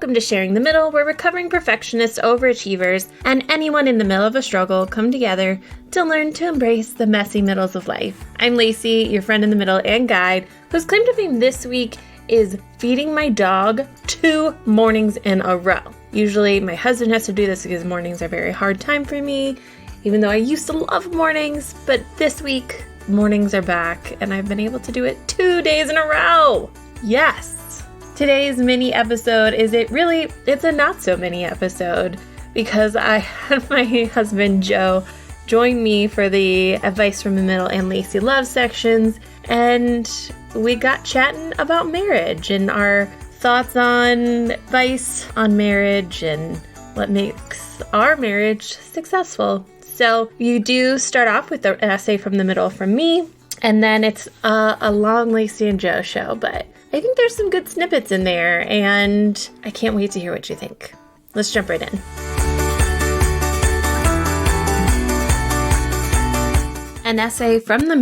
Welcome to Sharing the Middle, where recovering perfectionists, overachievers, and anyone in the middle of a struggle come together to learn to embrace the messy middles of life. I'm Lacey, your friend in the middle and guide, whose claim to fame this week is feeding my dog 2 mornings in a row. Usually my husband has to do this because mornings are a very hard time for me, even though I used to love mornings, but this week mornings are back and I've been able to do it 2 days in a row. Yes. Today's mini episode it's a not so mini episode because I had my husband Joe join me for the Advice from the Middle and Lacey Love sections, and we got chatting about marriage and our thoughts on advice on marriage and what makes our marriage successful. So you do start off with an essay from the middle from me, and then it's a long Lacey and Joe show, but I think there's some good snippets in there, and I can't wait to hear what you think. Let's jump right in. An essay from the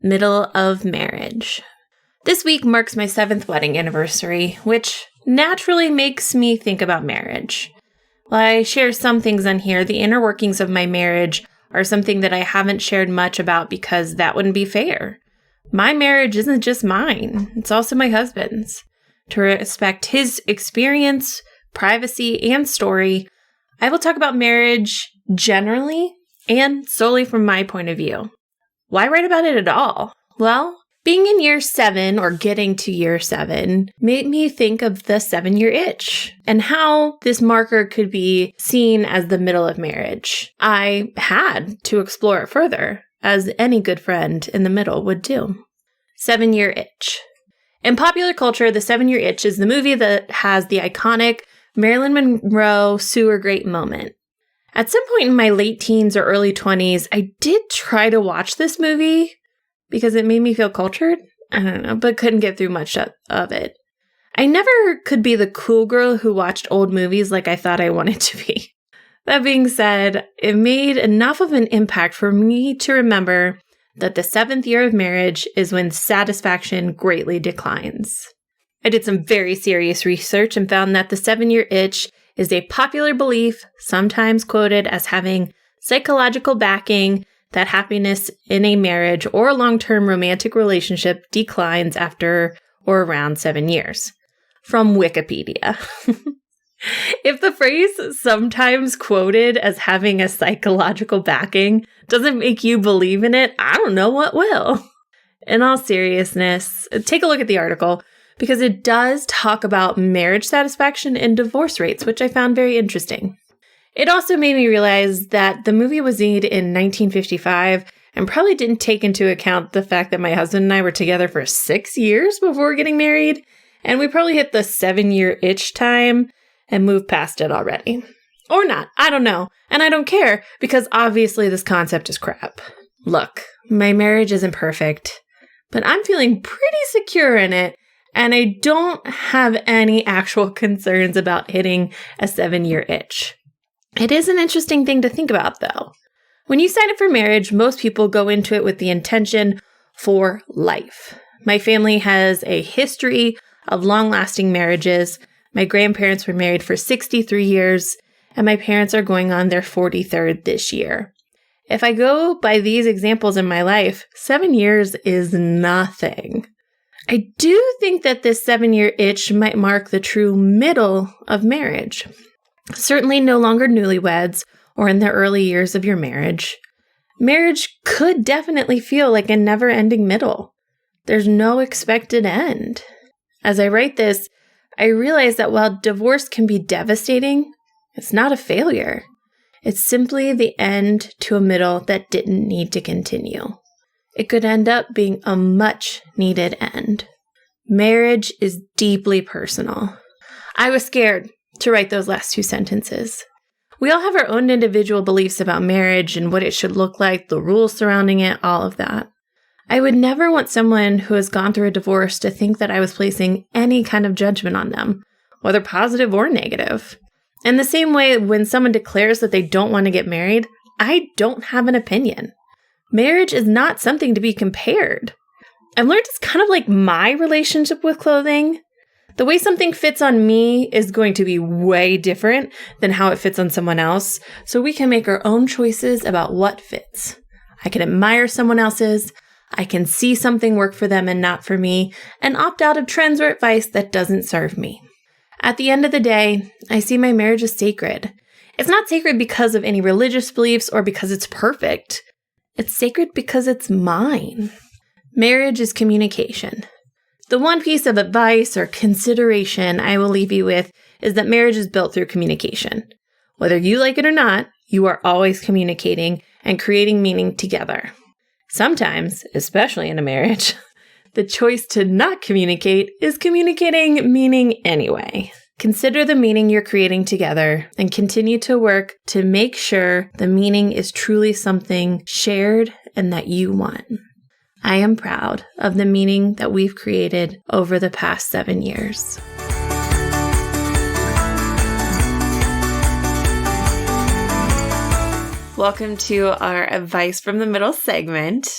middle of marriage. This week marks my 7th wedding anniversary, which naturally makes me think about marriage. While I share some things on here, the inner workings of my marriage are something that I haven't shared much about because that wouldn't be fair. My marriage isn't just mine, it's also my husband's. To respect his experience, privacy, and story, I will talk about marriage generally and solely from my point of view. Why write about it at all? Well, being in year 7 or getting to year 7 made me think of the 7-year itch and how this marker could be seen as the middle of marriage. I had to explore it further, as any good friend in the middle would do. 7-year itch. In popular culture, the 7-year itch is the movie that has the iconic Marilyn Monroe sewer grate moment. At some point in my late teens or early 20s, I did try to watch this movie because it made me feel cultured. I don't know, but couldn't get through much of it. I never could be the cool girl who watched old movies like I thought I wanted to be. That being said, it made enough of an impact for me to remember that the 7th year of marriage is when satisfaction greatly declines. I did some very serious research and found that the 7-year itch is a popular belief, sometimes quoted as having psychological backing, that happiness in a marriage or a long-term romantic relationship declines after or around 7 years. From Wikipedia. If the phrase sometimes quoted as having a psychological backing doesn't make you believe in it, I don't know what will. In all seriousness, take a look at the article because it does talk about marriage satisfaction and divorce rates, which I found very interesting. It also made me realize that the movie was made in 1955 and probably didn't take into account the fact that my husband and I were together for 6 years before getting married, and we probably hit the 7-year itch time and moved past it already. Or not, I don't know. And I don't care, because obviously this concept is crap. Look, my marriage isn't perfect, but I'm feeling pretty secure in it, and I don't have any actual concerns about hitting a 7-year itch. It is an interesting thing to think about, though. When you sign up for marriage, most people go into it with the intention for life. My family has a history of long-lasting marriages. My grandparents were married for 63 years, and my parents are going on their 43rd this year. If I go by these examples in my life, 7 years is nothing. I do think that this 7-year itch might mark the true middle of marriage. Certainly no longer newlyweds or in the early years of your marriage. Marriage could definitely feel like a never-ending middle. There's no expected end. As I write this, I realize that while divorce can be devastating, it's not a failure. It's simply the end to a middle that didn't need to continue. It could end up being a much-needed end. Marriage is deeply personal. I was scared to write those last 2 sentences. We all have our own individual beliefs about marriage and what it should look like, the rules surrounding it, all of that. I would never want someone who has gone through a divorce to think that I was placing any kind of judgment on them, whether positive or negative. In the same way, when someone declares that they don't want to get married, I don't have an opinion. Marriage is not something to be compared. I've learned it's kind of like my relationship with clothing. The way something fits on me is going to be way different than how it fits on someone else, so we can make our own choices about what fits. I can admire someone else's, I can see something work for them and not for me, and opt out of trends or advice that doesn't serve me. At the end of the day, I see my marriage as sacred. It's not sacred because of any religious beliefs or because it's perfect. It's sacred because it's mine. Marriage is communication. The one piece of advice or consideration I will leave you with is that marriage is built through communication. Whether you like it or not, you are always communicating and creating meaning together. Sometimes, especially in a marriage, the choice to not communicate is communicating meaning anyway. Consider the meaning you're creating together and continue to work to make sure the meaning is truly something shared and that you want. I am proud of the meaning that we've created over the past 7 years. Welcome to our Advice from the Middle segment.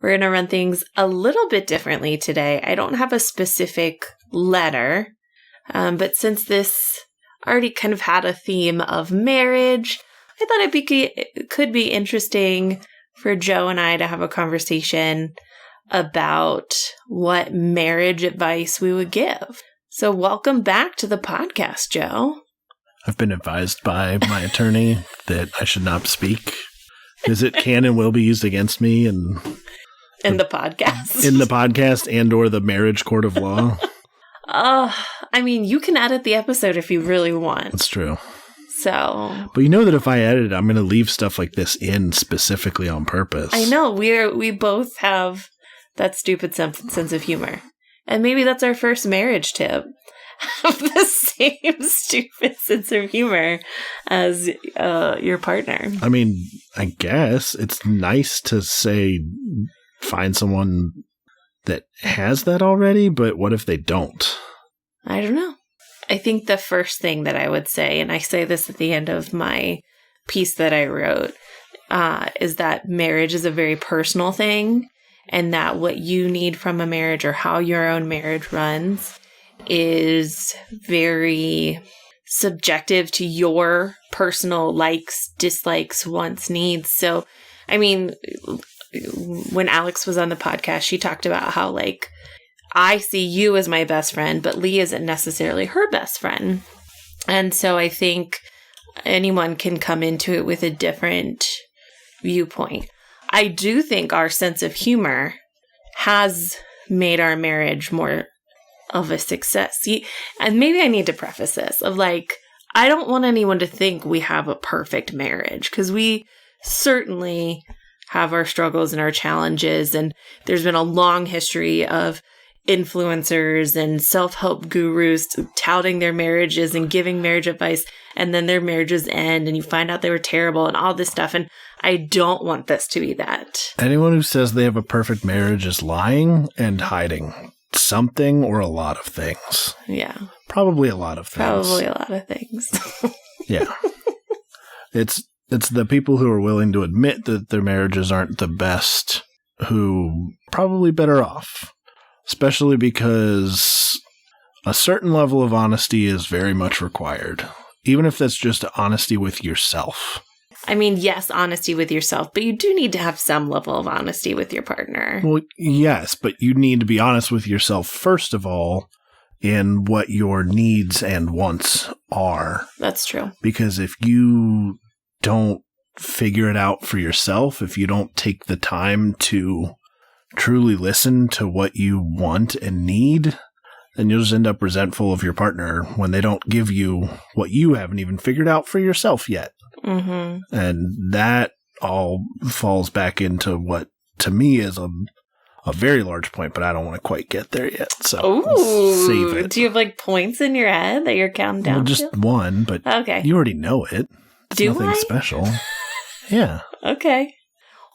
We're going to run things a little bit differently today. I don't have a specific letter, but since this already kind of had a theme of marriage, I thought it could be interesting for Joe and I to have a conversation about what marriage advice we would give. So welcome back to the podcast, Joe. I've been advised by my attorney that I should not speak because it can and will be used against me in the podcast. In the podcast and or the marriage court of law. I mean, you can edit the episode if you really want. That's true. So, but you know that if I edit it, I'm going to leave stuff like this in specifically on purpose. I know. We both have that stupid sense of humor. And maybe that's our first marriage tip. Have the same stupid sense of humor as your partner. I mean, I guess it's nice to say find someone that has that already, but what if they don't? I don't know. I think the first thing that I would say, and I say this at the end of my piece that I wrote, is that marriage is a very personal thing, and that what you need from a marriage or how your own marriage runs is very subjective to your personal likes, dislikes, wants, needs. So, I mean, when Alex was on the podcast, she talked about how, like, I see you as my best friend, but Lee isn't necessarily her best friend. And so I think anyone can come into it with a different viewpoint. I do think our sense of humor has made our marriage more of a success. See, and maybe I need to preface this of like, I don't want anyone to think we have a perfect marriage, because we certainly have our struggles and our challenges. And there's been a long history of influencers and self-help gurus touting their marriages and giving marriage advice, and then their marriages end and you find out they were terrible and all this stuff. And I don't want this to be that. Anyone who says they have a perfect marriage is lying and hiding something or a lot of things. Yeah. Probably a lot of things. Probably a lot of things. Yeah. It's the people who are willing to admit that their marriages aren't the best who probably better off. Especially because a certain level of honesty is very much required. Even if that's just honesty with yourself. I mean, yes, honesty with yourself, but you do need to have some level of honesty with your partner. Well, yes, but you need to be honest with yourself, first of all, in what your needs and wants are. That's true. Because if you don't figure it out for yourself, if you don't take the time to truly listen to what you want and need, then you'll just end up resentful of your partner when they don't give you what you haven't even figured out for yourself yet. Mm-hmm. And that all falls back into what, to me, is a very large point, but I don't want to quite get there yet. So we'll save it. Do you have like points in your head that you're counting down? Well, just one, but okay. You already know it. It's nothing special. Yeah. Okay.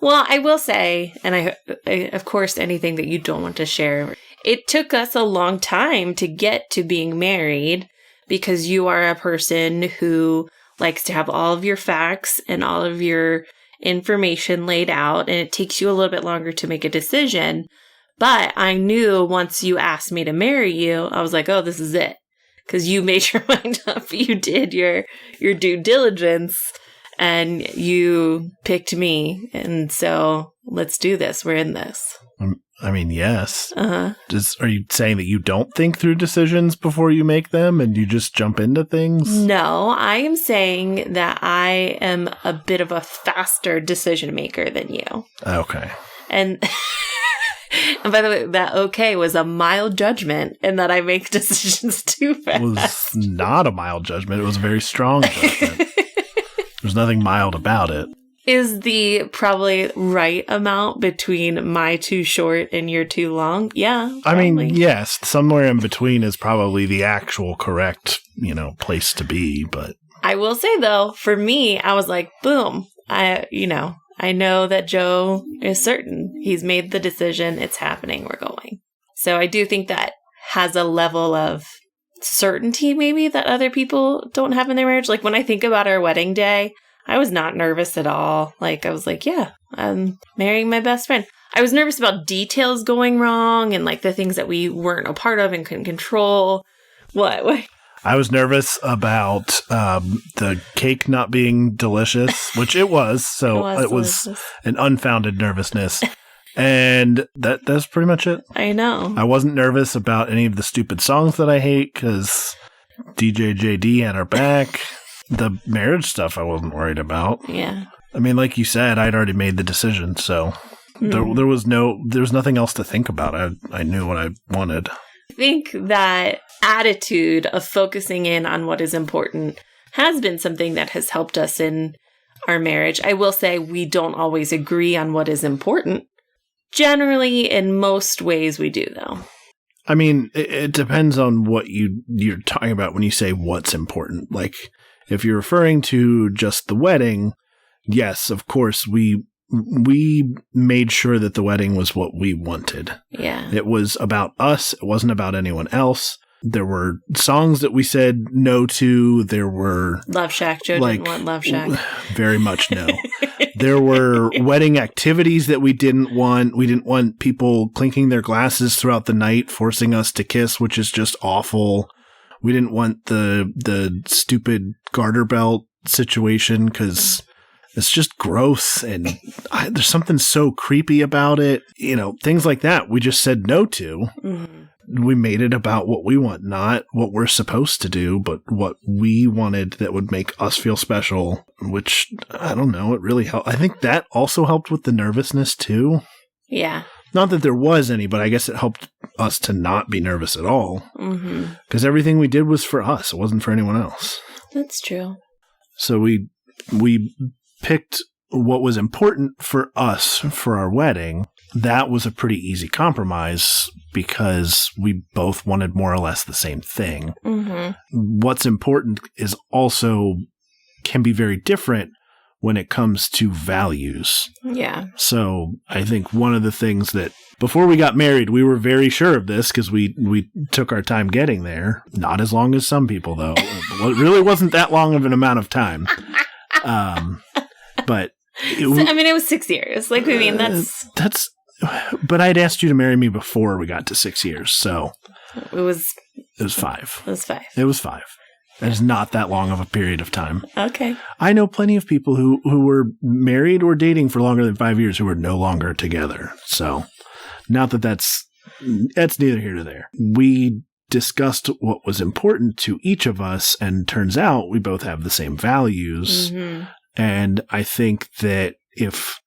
Well, I will say, and I, of course, anything that you don't want to share, it took us a long time to get to being married because you are a person who likes to have all of your facts and all of your information laid out, and it takes you a little bit longer to make a decision. But I knew once you asked me to marry you, I was like, oh, this is it. Because you made your mind up. You did your due diligence and you picked me. And so let's do this. We're in this. I mean, yes. Uh-huh. Are you saying that you don't think through decisions before you make them and you just jump into things? No, I am saying that I am a bit of a faster decision maker than you. Okay. And by the way, that okay was a mild judgment in that I make decisions too fast. It was not a mild judgment. It was a very strong judgment. There's nothing mild about it. Is the probably right amount between my too short and your too long? Yeah. Probably. I mean, yes, somewhere in between is probably the actual correct, place to be, but I will say though, for me, I was like, boom. I know that Joe is certain. He's made the decision. It's happening. We're going. So I do think that has a level of certainty maybe that other people don't have in their marriage. Like when I think about our wedding day, I was not nervous at all. Like, I was like, yeah, I'm marrying my best friend. I was nervous about details going wrong and like the things that we weren't a part of and couldn't control. What? I was nervous about the cake not being delicious, which it was. So it was an unfounded nervousness. And that's pretty much it. I know. I wasn't nervous about any of the stupid songs that I hate because DJ JD had our back. The marriage stuff I wasn't worried about. Yeah. I mean, like you said, I'd already made the decision, so there was nothing else to think about. I knew what I wanted. I think that attitude of focusing in on what is important has been something that has helped us in our marriage. I will say we don't always agree on what is important. Generally, in most ways, we do, though. I mean, it depends on what you're talking about when you say what's important. Like, if you're referring to just the wedding, yes, of course, we made sure that the wedding was what we wanted. Yeah. It was about us. It wasn't about anyone else. There were songs that we said no to. There were... Love Shack. Joe didn't want Love Shack. Very much no. There were wedding activities that we didn't want. We didn't want people clinking their glasses throughout the night, forcing us to kiss, which is just awful. We didn't want the stupid garter belt situation because it's just gross and there's something so creepy about it. Things like that we just said no to. Mm-hmm. We made it about what we want, not what we're supposed to do, but what we wanted that would make us feel special, which, I don't know, it really helped. I think that also helped with the nervousness too. Yeah. Not that there was any, but I guess it helped us to not be nervous at all. Because everything we did was for us. It wasn't for anyone else. That's true. So we picked what was important for us for our wedding. That was a pretty easy compromise because we both wanted more or less the same thing. Mm-hmm. What's important is also can be very different when it comes to values. Yeah. So I think one of the things that before we got married, we were very sure of this because we took our time getting there. Not as long as some people, though. It really wasn't that long of an amount of time. But it was 6 years. Like, I mean, that's. But I'd asked you to marry me before we got to 6 years, so it was 5. It was 5. It was 5. That is not that long of a period of time. Okay. I know plenty of people who were married or dating for longer than 5 years who are no longer together. So, not that's neither here nor there. We discussed what was important to each of us, and turns out we both have the same values. Mm-hmm. And I think that if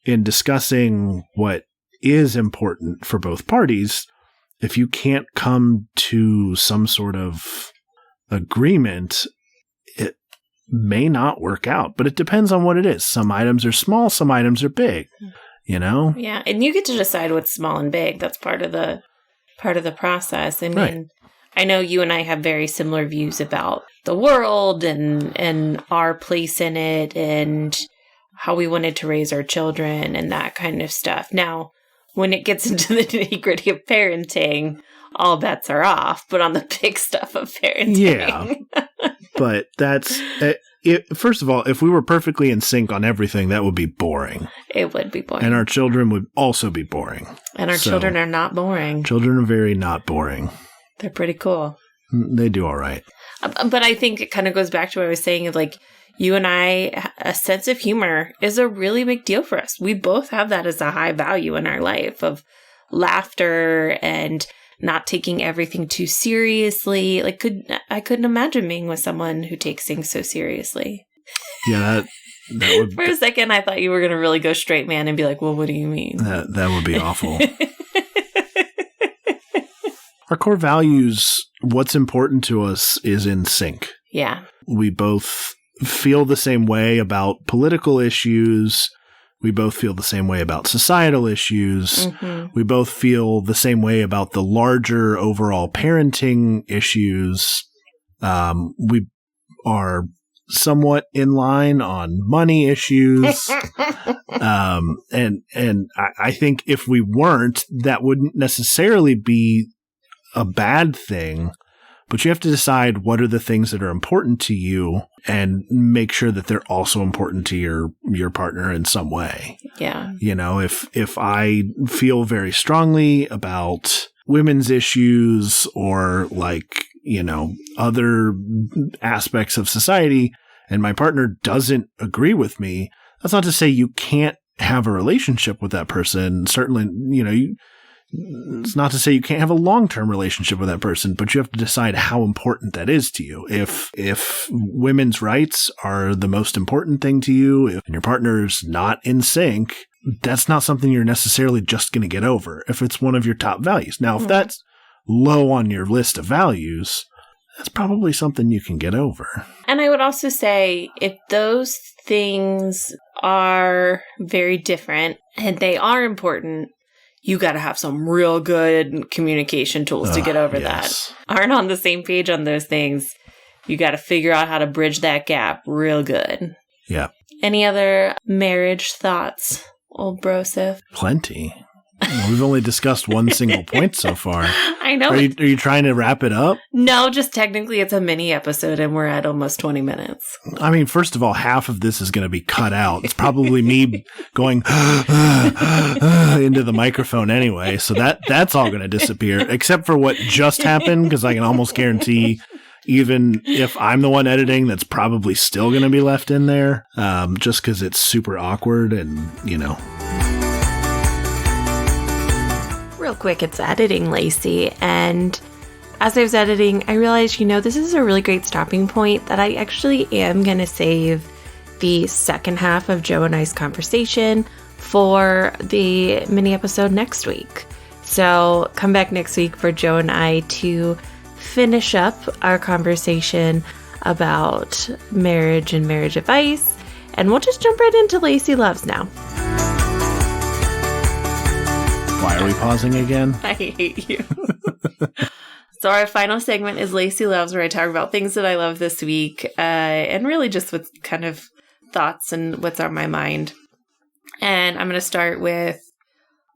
in discussing what is important for both parties, if you can't come to some sort of agreement, it may not work out, but it depends on what it is. Some items are small, some items are big, Yeah, and you get to decide what's small and big. That's part of the process. I mean, right. I know you and I have very similar views about the world and our place in it and how we wanted to raise our children and that kind of stuff. Now, when it gets into the nitty-gritty of parenting, all bets are off, but on the big stuff of parenting. Yeah. But that's, first of all, if we were perfectly in sync on everything, that would be boring. It would be boring. And our children would also be boring. And our children are not boring. Children are very not boring. They're pretty cool. They do all right. But I think it kind of goes back to what I was saying of like, you and I, a sense of humor is a really big deal for us. We both have that as a high value in our life of laughter and not taking everything too seriously. Like, I couldn't imagine being with someone who takes things so seriously. Yeah, that would. For a second, I thought you were going to really go straight man and be like, well, what do you mean? That would be awful. Our core values, what's important to us is in sync. Yeah. We both feel the same way about political issues. We both feel the same way about societal issues. Mm-hmm. We both feel the same way about the larger overall parenting issues. We are somewhat in line on money issues. And I think if we weren't, that wouldn't necessarily be a bad thing, but you have to decide what are the things that are important to you and make sure that they're also important to your partner in some way. Yeah. You know, if I feel very strongly about women's issues or like, you know, other aspects of society and my partner doesn't agree with me, that's not to say you can't have a relationship with that person. Certainly, you know, it's not to say you can't have a long-term relationship with that person, but you have to decide how important that is to you. If women's rights are the most important thing to you, if your partner's not in sync, that's not something you're necessarily just going to get over if it's one of your top values. Now, if that's low on your list of values, that's probably something you can get over. And I would also say if those things are very different and they are important, you got to have some real good communication tools to get over that. Aren't on the same page on those things. You got to figure out how to bridge that gap real good. Yeah. Any other marriage thoughts, old Broseph? Plenty. Well, we've only discussed one single point so far. I know. Are you trying to wrap it up? No, just technically it's a mini episode and we're at almost 20 minutes. I mean, first of all, half of this is going to be cut out. It's probably me going into the microphone anyway. So that's all going to disappear, except for what just happened, because I can almost guarantee even if I'm the one editing, that's probably still going to be left in there, just because it's super awkward and, you know. Real quick, it's editing, Lacey, and as I was editing, I realized, you know, this is a really great stopping point that I actually am going to save the second half of Joe and I's conversation for the mini episode next week. So come back next week for Joe and I to finish up our conversation about marriage and marriage advice, and we'll just jump right into Lacey Loves now. Why are we pausing again? I hate you. So our final segment is Lacey Loves, where I talk about things that I love this week, and really just with kind of thoughts and what's on my mind. And I'm going to start with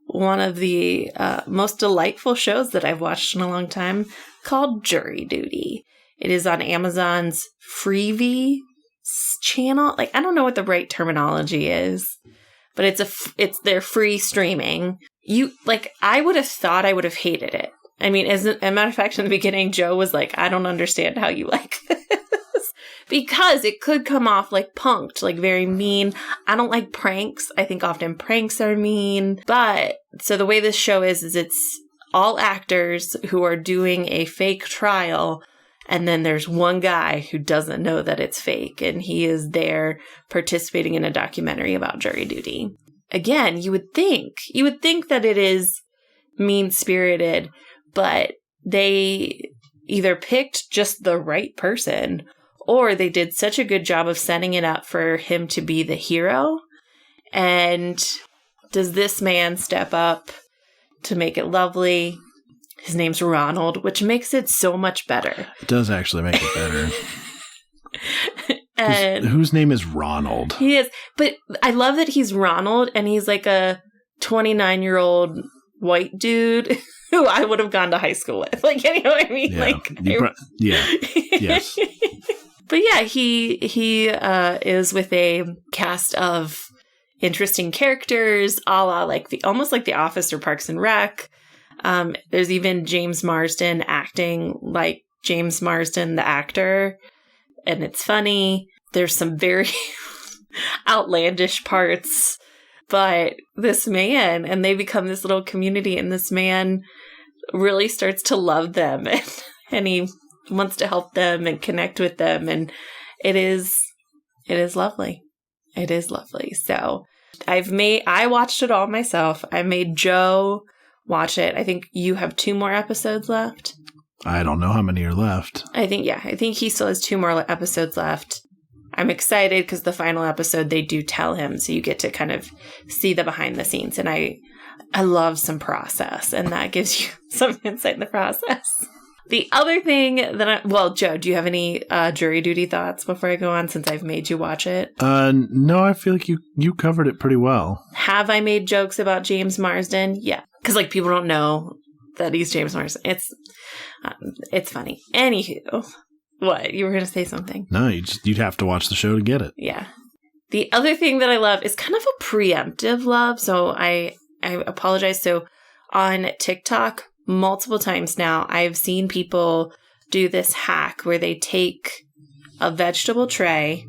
one of the most delightful shows that I've watched in a long time, called Jury Duty. It is on Amazon's Freevee channel. Like, I don't know what the right terminology is, but it's their free streaming. I would have thought I would have hated it. I mean, as a matter of fact, in the beginning, Joe was like, I don't understand how you like this. Because it could come off like punked, like very mean. I don't like pranks. I think often pranks are mean. But, so the way this show is it's all actors who are doing a fake trial. And then there's one guy who doesn't know that it's fake. And he is there participating in a documentary about jury duty. Again, you would think that it is mean-spirited, but they either picked just the right person or they did such a good job of setting it up for him to be the hero. And does this man step up to make it lovely? His name's Ronald, which makes it so much better. It does actually make it better. And whose name is Ronald? He is. But I love that he's Ronald and he's like a 29-year-old white dude who I would have gone to high school with. Like, you know what I mean? Yeah. Yes. But yeah, he is with a cast of interesting characters, a la almost like The Office or Parks and Rec. There's even James Marsden acting like James Marsden, the actor, and it's funny. There's some very outlandish parts, but this man, and they become this little community, and this man really starts to love them, and he wants to help them and connect with them, and it is lovely. It is lovely. So I watched it all myself. I made Joe watch it. I think you have 2 more episodes left. I don't know how many are left. I think he still has 2 more episodes left. I'm excited because the final episode, they do tell him, so you get to kind of see the behind the scenes. And I love some process, and that gives you some insight in the process. The other thing that Joe, do you have any jury duty thoughts before I go on, since I've made you watch it? No, I feel like you covered it pretty well. Have I made jokes about James Marsden? Yeah. Because people don't know that he's James Marsden. It's funny. Anywho, what? You were going to say something? No, you'd have to watch the show to get it. Yeah. The other thing that I love is kind of a preemptive love. So I apologize. So on TikTok, multiple times now, I've seen people do this hack where they take a vegetable tray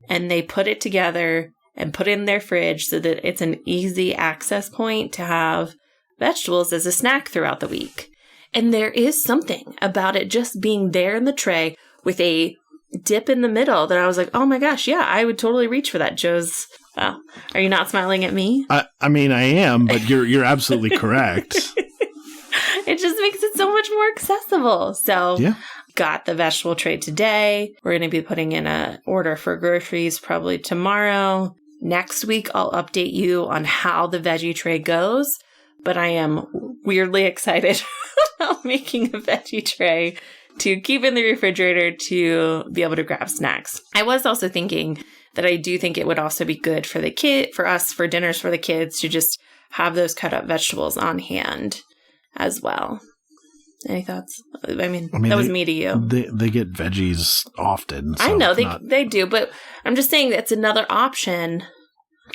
and they put it together and put it in their fridge so that it's an easy access point to have vegetables as a snack throughout the week. And there is something about it just being there in the tray with a dip in the middle that I was like, oh my gosh, yeah, I would totally reach for that. Joe's, well, are you not smiling at me? I mean, I am, but you're absolutely correct. It just makes it so much more accessible. So yeah. Got the vegetable tray today. We're going to be putting in an order for groceries probably tomorrow. Next week, I'll update you on how the veggie tray goes. But I am weirdly excited about making a veggie tray to keep in the refrigerator to be able to grab snacks. I was also thinking that I do think it would also be good for for dinners for the kids to just have those cut up vegetables on hand as well. Any thoughts? I mean that was me to you. They get veggies often. So I know they do, but I'm just saying that's another option.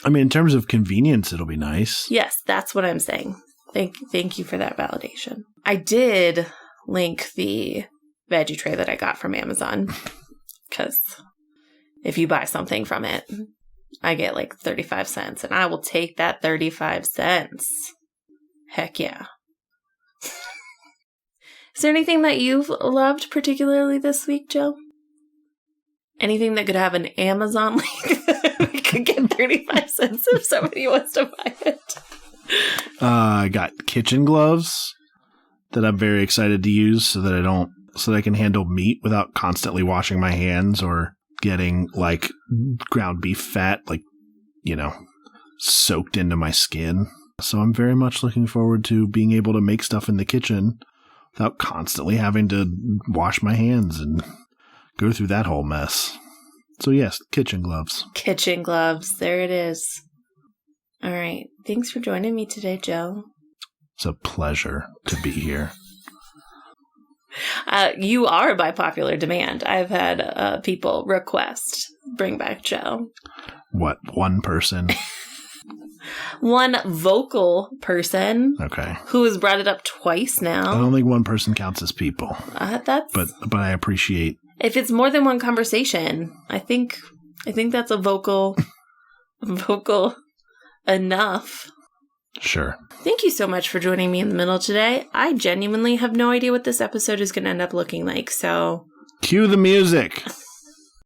I mean, in terms of convenience, it'll be nice. Yes, that's what I'm saying. Thank you for that validation. I did link the veggie tray that I got from Amazon because if you buy something from it, I get 35 cents, and I will take that 35 cents. Heck yeah. Is there anything that you've loved particularly this week, Joe? Anything that could have an Amazon link that we could get 35 cents if somebody wants to buy it? I got kitchen gloves that I'm very excited to use so that I can handle meat without constantly washing my hands or getting ground beef fat, soaked into my skin. So I'm very much looking forward to being able to make stuff in the kitchen without constantly having to wash my hands and go through that whole mess. So yes, kitchen gloves. Kitchen gloves. There it is. All right. Thanks for joining me today, Joe. It's a pleasure to be here. You are by popular demand. I've had people request bring back Joe. What, one person? One vocal person. Okay. Who has brought it up twice now. I don't think one person counts as people. But I appreciate. If it's more than one conversation, I think that's a vocal enough. Sure. Thank you so much for joining me in the middle today. I genuinely have no idea what this episode is going to end up looking like, so. Cue the music.